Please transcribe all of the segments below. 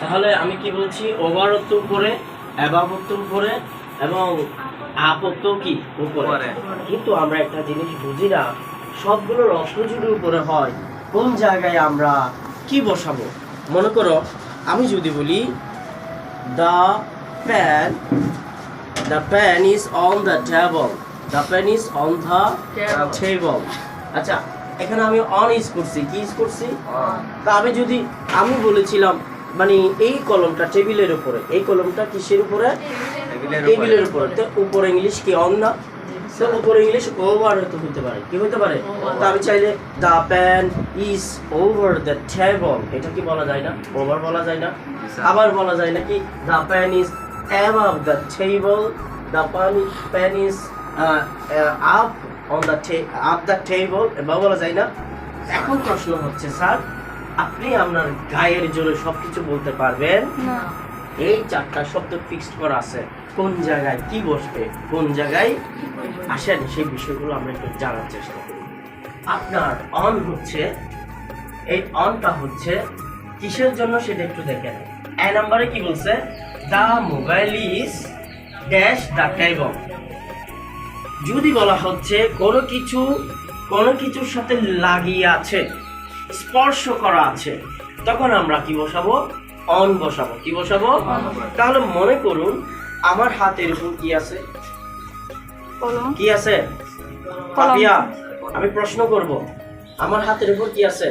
তাহলে আমি কি বলছি, ওভার অর্থ উপরে, অ্যাবাভ অর্থ উপরে এবং আপ অর্থ কি উপরে। কিন্তু আমরা একটা জিনিস বুঝি না, সবগুলোর অর্থ যদি উপরে হয়, কোন জায়গায় আমরা কি বসাবো? মনে করো আমি যদি বলি the pan, the pen is on the table, the pen is on the table. আচ্ছা, এখানে আমি অন ইজ করছি, কি ইজ করছি? তা আমি বলেছিলাম মানে এই কলমটা টেবিলের উপরে, এই কলমটা কিসের উপরে? টেবিলের উপরে। তো উপরে ইংলিশ কি অন না? তো উপরে ইংলিশ ওভার হতে পারে, কি হতে পারে? তো আমি চাইলে the pen is over the table, এটা কি বলা যায় না? ওভার বলা যায় না? আবার বলা যায় নাকি the pen is above the table, the pen is up on the table, এবার বলা যায় না? এখন প্রশ্ন হচ্ছে স্যার, আপনি আপনার গায়ের জোরে সবকিছু বলতে পারবেন না? এই চারটা শব্দ ফিক্সড করা আছে, কোন জায়গায় কি বসবে, কোন জায়গায় আসেন সেই বিষয়গুলো আমরা একটু জানার চেষ্টা করি। আপনার অন হচ্ছে, এই অনটা হচ্ছে কিসের জন্য সেটা একটু দেখেন। এ নাম্বারে কি বলছে? The mobile is dash the table. যদি বলা হচ্ছে কোনো কিছুর সাথে লাগিয়ে আছে, স্পর্শ করা আছে, তখন আমরা কি বসাবো? অন বসাবো। কি বসাবো? তাহলে মনে করুন আমার হাতের উপর কি আছে? কি আছে? পাপিয়া, আমি প্রশ্ন করব, আমার হাতের উপর কি আছে?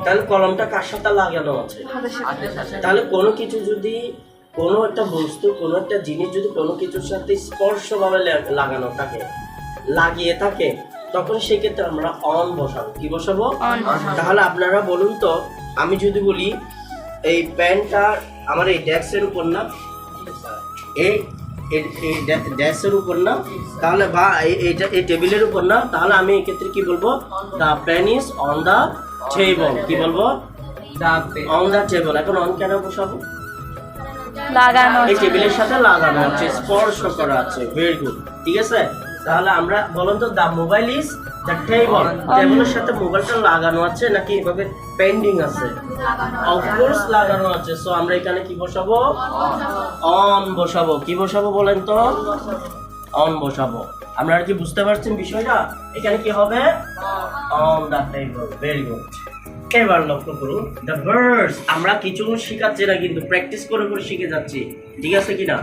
তাহলে কলমটা কার সাথে লাগানো আছে? তাহলে কোনো কিছু যদি, কোনো একটা বস্তু, কোনো একটা জিনিস যদি কোনো কিছুর সাথে স্পর্শভাবে লাগানো থাকে, লাগিয়ে থাকে, তখন সেক্ষেত্রে আমরা অন বসাবো। কি বসাবো? তাহলে আপনারা বলুন তো, আমি যদি বলি এই প্যানটা আমার এই ডেস্কের উপর না, এই ডেস্কের উপর না, তাহলে বা এই টেবিলের উপর না, তাহলে আমি এক্ষেত্রে কি বলবো? The pen is on the table. কি বলবো? On the table. এখন অন কেন বসাবো? লাগানো, এই টেবিলের সাথে লাগানো আছে, স্পর্শ করা আছে। ভেরি গুড, ঠিক আছে। তাহলে আমরা বলুন তো, the mobile is the table, টেবিলের সাথে মোবাইলটা লাগানো আছে নাকি এভাবে পেন্ডিং আছে? অফকোর্স লাগানো আছে। সো আমরা এখানে কি বসাবো? অন বসাবো। কি বসাবো বলেন তো? অন বসাবো। আপনারা কি বুঝতে পারছেন বিষয়টা? এখানে কি হবে? On the table. Very good. এবার লক্ষ্য করুন দ্য বার্ডস। আমরা কিছু শিখাচ্ছি না, কিন্তু প্র্যাকটিস করে করে শিখে যাচ্ছি, ঠিক আছে কিনা?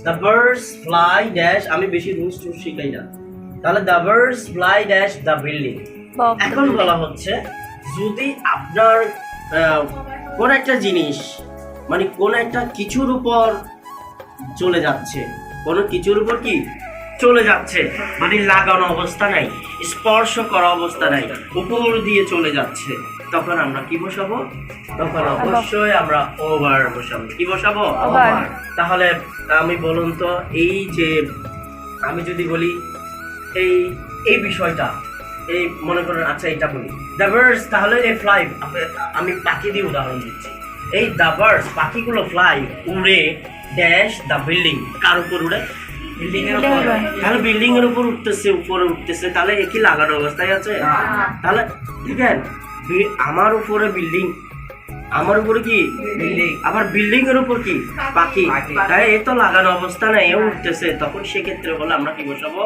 দ্য বার্ডস ফ্লাই ড্যাশ, আমি বেশি রুলস টুলস শিখাই না। তাহলে the birds fly dash the building. এখন বলা হচ্ছে যদি আপনার কোন একটা জিনিস মানে কোন একটা কিছুর উপর চলে যাচ্ছে, কোন কিছুর উপর কি চলে যাচ্ছে, মানে লাগানো অবস্থা নাই, স্পর্শ করা অবস্থা নাই, উপর দিয়ে চলে যাচ্ছে, তখন আমরা কি বসাবো? তখন অবশ্যই আমরা ওভার বসাবো। কি বসাবো? ওভার। তাহলে আমি বলুন তো, এই যে আমি যদি বলি এই বিষয়টা, এই মনে করেন, আচ্ছা এটা বলি দ্য বার্ডস, তাহলে এই ফ্লাই, আমি পাখি দিয়ে উদাহরণ দিচ্ছি। এই দ্য বার্ডস, পাখিগুলো ফ্লাই, উড়ে ড্যাশ দ্য বিল্ডিং। কার উপর উড়ে? বিল্ডিং এর উপর। তাহলে বিল্ডিং এর উপর উঠতেছে, উপরে উঠতেছে, তাহলে কি লাগানো অবস্থায় আছে? তাহলে দেখেন, আমার উপরে বিল্ডিং, আমার উপরে কি বিল্ডিং, আবার বিল্ডিং এর উপর কি পাখি, তাই এ তো লাগানো অবস্থা নাই, এ উঠতেছে, তখন সেক্ষেত্রে বলে আমরা কি বসাবো?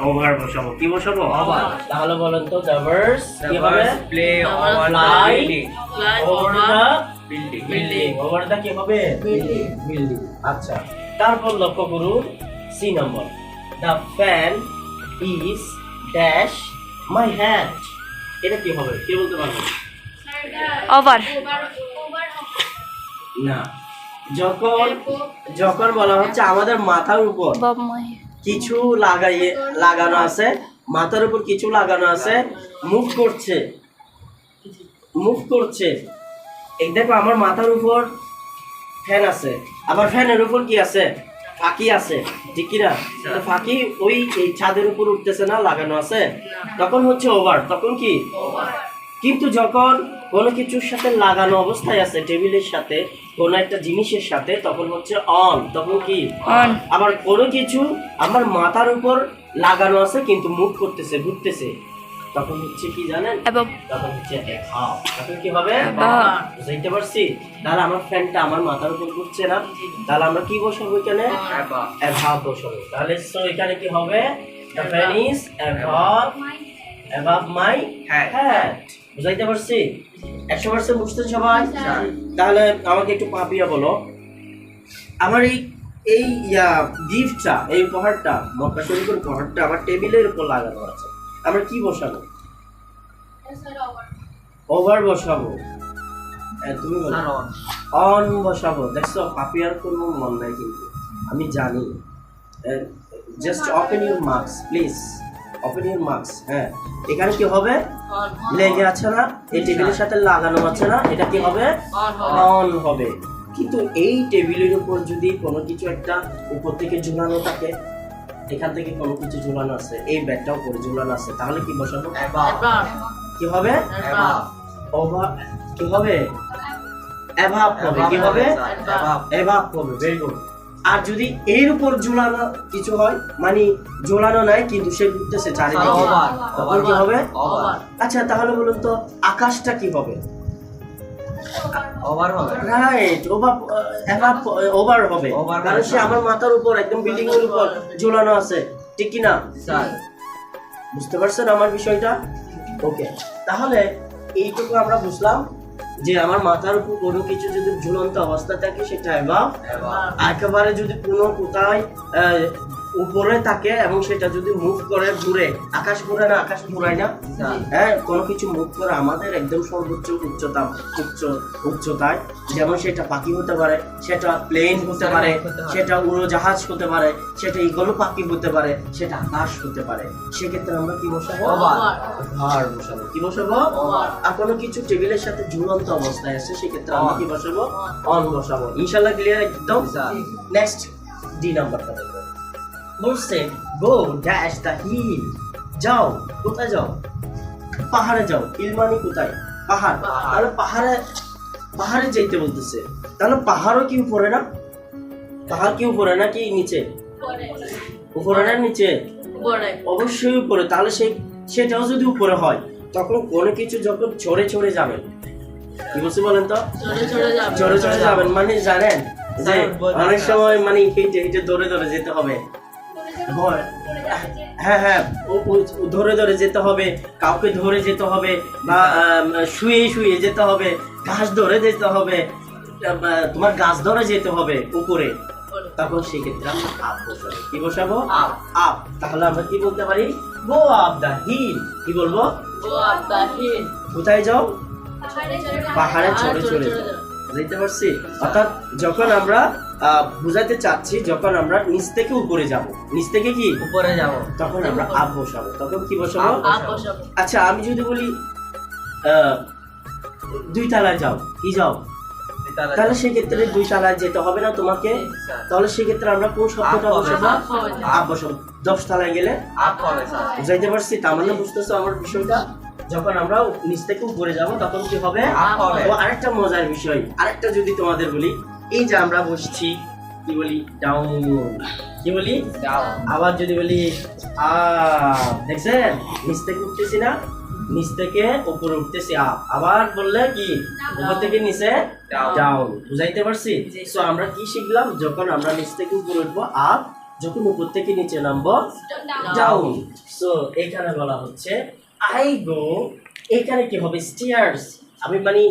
ওভার বসাবো। কি বসাবো? ওভার। তাহলে বলেন তো, দ্য বার্ডস কি হবে? Play fly over the building. Over the কি হবে? বিল্ডিং। আচ্ছা, তারপর লক্ষ্য করুন C number, the fan is dash my hand. এটা কি হবে? কে বলতে পারবে? ওভার না, যখন বলা হচ্ছে আমাদের মাথার উপর কিছু লাগানো আছে, মাথার উপর কিছু লাগানো আছে, মুভ করছে। এই দেখো, আমার মাথার উপর ফ্যান আছে, আবার ফ্যানের উপর কি আছে? ফাঁকি আছে, ঠিক কিনা? ফাঁকি ওই ছাদের উপর উঠতেছে না, লাগানো আছে, তখন হচ্ছে ওভার। তখন কি? কিন্তু যখন কোনো কিছুর সাথে লাগানো অবস্থায় আছে, টেবিলের সাথে, কোনো একটা জিনিসের সাথে, তখন হচ্ছে অন। তখন কি? অন। আবার কোনো কিছু আমার মাথার উপর লাগানো আছে কিন্তু মুভ করতেছে, ঘুরতেছে, তখন হচ্ছে কি জানেন, above, তখন হচ্ছে above। তখন কি হবে? above, বুঝতে পারছি? তাহলে আমার ফ্যানটা আমার মাথার উপর ঘুরছে না, তাহলে আমরা কি বসাবো এখানে? above বসাবো। তাহলে সো এখানে কি হবে? The fan is above my head। বুঝাইতে পারছি? 100% বুঝতেন সবাই? তাহলে আমাকে একটু পাপিয়া বলো, আমার এই গিফটটা, এই উপহারটা, মক্কা শরীফের উপহারটা আমার টেবিলের উপর লাগানো আছে, আমরা কি বসাবো? ওভার বসাবো। তুমি বলো। অন বসাবো। দেখছো পাপিয়ার কোনো মন নাই, কিন্তু আমি জানি। Just open your marks please, open your marks. হ্যাঁ, এখানে কি হবে? লেগে আছে না, এই টেবিলের সাথে লাগানো আছে না, এটা কি হবে? অন হবে। কিন্তু এই টেবিলের উপর যদি কোনো কিছু একটা উপর থেকে ঝুলানো থাকে, এখান থেকে কোনো কিছু ঝুলানো আছে, এই ব্যাগটা উপরে ঝুলানো আছে, তাহলে কি বসাবো? কি হবে? ওভার। কি হবে? অ্যাভাব হবে। কি হবে? অ্যাভাব হবে। Very good. আর যদি এর উপর ঝুলানো কিছু হয়, মানে ঝুলানো নাই কিন্তু সে ঘুরতেছে চারিদিকে, তখন কি হবে? আচ্ছা তাহলে বলুন তো আকাশটা কি হবে? রাইট, ওভার হবে, কারণ সে আমার মাথার উপর একদম বিল্ডিং এর উপর ঝুলানো আছে, ঠিক কি না? বুঝতে পারছেন আমার বিষয়টা? ওকে, তাহলে এইটুকু আমরা বুঝলাম যে আমার মাথার উপর কোনো কিছু যদি ঝুলন্ত অবস্থা থাকে সেটা অ্যাবাভ। একেবারে যদি কোনো কোথায় উপরে থাকে এবং সেটা যদি মুভ করে ঘুরে, আকাশ ঘুরে না, আকাশ ঘুরায় না, হ্যাঁ, কোনো কিছু মুভ করে আমাদের একদম সর্বোচ্চ উচ্চতায়, যেমন সেটা পাখি হতে পারে, সেটা প্লেন হতে পারে, সেটা উড়োজাহাজ হতে পারে, সেটা ইগল পাখি হতে পারে, সেটা আকাশ হতে পারে, সেক্ষেত্রে আমরা কি বসাবো? ওভার বসাবো। কি বসাবো? আর কোনো কিছু টেবিলের সাথে ঝুলন্ত অবস্থায় আছে, সেক্ষেত্রে আমরা কি বসাবো? অন বসাবো। ইনশাআল্লাহ ক্লিয়ার একদম? নেক্সট ডি নাম্বারটা দেখো। বলছে গো ড্যাশ দ্য হিল। যাও, কোথায় যাও? পাহাড়ে যাও। হিল মানে কোথায়? পাহাড়। তাহলে পাহাড়ে যাইতে বলতেছে, তাহলে পাহাড়ও কি উপরে না? পাহাড় কি উপরে না কি নিচে? উপরে না নিচে? অবশ্যই উপরে। তাহলে সেটাও যদি উপরে হয়, তখন কোনো কিছু যখন চড়ে যাবেন, কি বলছি বলেন তো? চড়ে যাবেন মানে জানেন যে অনেক সময় মানে হেঁটে ধরে যেতে হবে। হ্যাঁ, ধরে যেতে হবে, কাউকে ধরে যেতে হবে, বা শুয়ে যেতে হবে, ঘাস ধরে যেতে হবে, তোমার গাছ ধরে যেতে হবে উপরে, তখন সেক্ষেত্রে আমরা আপ বসাবো। কি বসাবো? আপ। তাহলে আমরা কি বলতে পারি? Go up the hill. কি বলবো? কোথায় যাও? পাহাড়ে চড়ে যাও। বুঝতে পারছি? অর্থাৎ যখন আমরা বুঝাতে চাচ্ছি, যখন আমরা নিচ থেকে উপরে যাব, নিচ থেকে কি উপরে যাব, তখন আমরা আপ বসাবো। তখন কি বসাবো? আচ্ছা আমি যদি বলি 2 তলায় যাও, কি যাও? তাহলে সেক্ষেত্রে 2 তলায় যেতে হবে না তোমাকে, তাহলে সেক্ষেত্রে আমরা কোন শব্দটা বসাবো? আপ বসাবো। 10 তলায় গেলে আপ হবে। বুঝতে পারছি? তার মানে বুঝতেছো আমার বিষয়টা? যখন আমরা নিচ থেকে উপরে যাব তখন কি হবে? আপ হবে। ও আরেকটা মজার বিষয়, আরেকটা যদি তোমাদের বলি, এই যে আমরা বসছি, কি বলি? ডাউন। কি বলি? ডাউন। আবার যদি বলি আপ, দেখছেন নিচ থেকে উঠতেছি না, নিচ থেকে উপরে উঠতেছি আপ। আবার বললে কি? উপর থেকে নিচে ডাউন। বুঝাইতে পারছি? সো আমরা কি শিখলাম? যখন আমরা নিচ থেকে উপরে উঠবো আপ, যখন উপর থেকে নিচে নামবো ডাউন। সো এখানে বলা হচ্ছে আই গো, এখানে কি হবে? স্টেয়ার্স। আমি মানে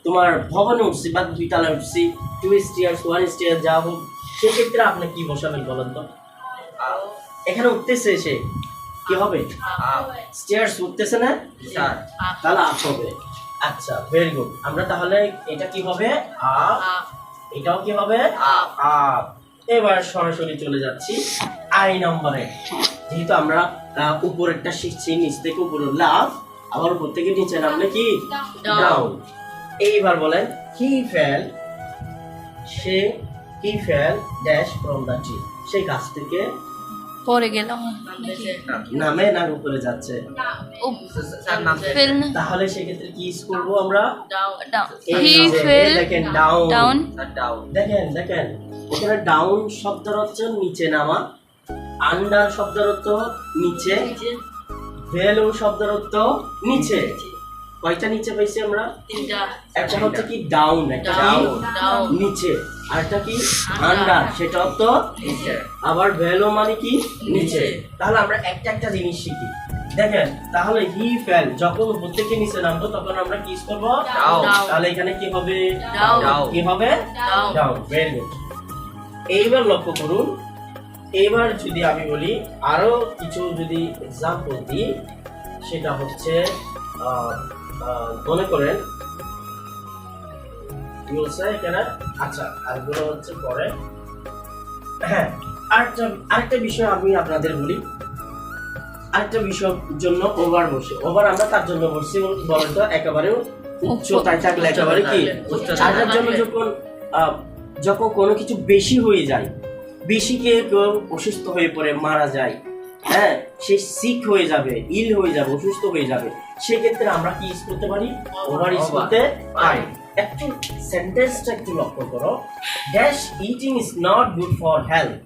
তোমার ভবনে উঠছি বা 2 তলায় উঠছি, 2 স্টেয়ার্স, 1 স্টেয়ার, যা হোক, সেক্ষেত্রে আপনি কি বসাবেন বলেন তো? এখানে উঠতেছে সে, কি হবে? স্টেয়ার্স উঠতেছে না, তাহলে আপ হবে। আচ্ছা ভেরি গুড। আমরা তাহলে এটা কি হবে? আপ। এটাও কি হবে? আপ। এবার সরাসরি চলে যাচ্ছি আই নম্বরে। যেহেতু আমরা উপরেরটা শিখছি, নিচ থেকে উপরে উঠলে আপ, আবার উপর থেকে নিচে নামলে কি? ডাউন। এইবার বলেন he fell dash from the tree। সেই গাছ থেকে পড়ে গেল, নামে না উপরে যাচ্ছে? তাহলে সেক্ষেত্রে কি করবো আমরা? he fell দেখেন ডাউন। দেখেন এখানে ডাউন শব্দের অর্থ নিচে নামা, আন্ডার শব্দের অর্থ নিচে, বেলো শব্দের অর্থ নিচে। কয়টা নিচে পাইছি আমরা? একটা হচ্ছে কি ডাউন, একটা কি Down. নিচে, আর একটা কি আন্ডার, সেটা অর্থ নিচে। আবার বেলো মানে কি নিচে। তাহলে আমরা একটা একটা জিনিস শিখি। দেখেন, তাহলে হি ফেল, যখন উপর থেকে নিচে নামবো তখন আমরা কি করব? Down. তাহলে এখানে কি হবে? Down. কি হবে? Down. ডাউন। Very good. এইবার লক্ষ্য করুন, এইবার যদি আমি বলি আরো কিছু যদি এক্সাম্পল দিই, সেটা হচ্ছে মনে করেন কি বলছে এখানে, আচ্ছা আরগুলো হচ্ছে পরে। হ্যাঁ, আরেকটা বিষয় আমি আপনাদের বলি, আরেকটা বিষয়ের জন্য ওভার বসে, ওভার আমরা তার জন্য বসছি বলেন তো, একেবারে উচ্চতায় থাকলে একেবারে কি আসার জন্য যখন কোনো কিছু বেশি হয়ে যায়, বেশি কেউ অসুস্থ হয়ে পড়ে মারা যায়, হ্যাঁ, সে সিক হয়ে যাবে, ইল হয়ে যাবে, অসুস্থ হয়ে যাবে, সেক্ষেত্রে আমরা কি ইউজ করতে পারি? ওভার ইউজ করতে পারি। একটু সেন্টেন্সটা একটু লক্ষ্য করো, dash eating is not good for health.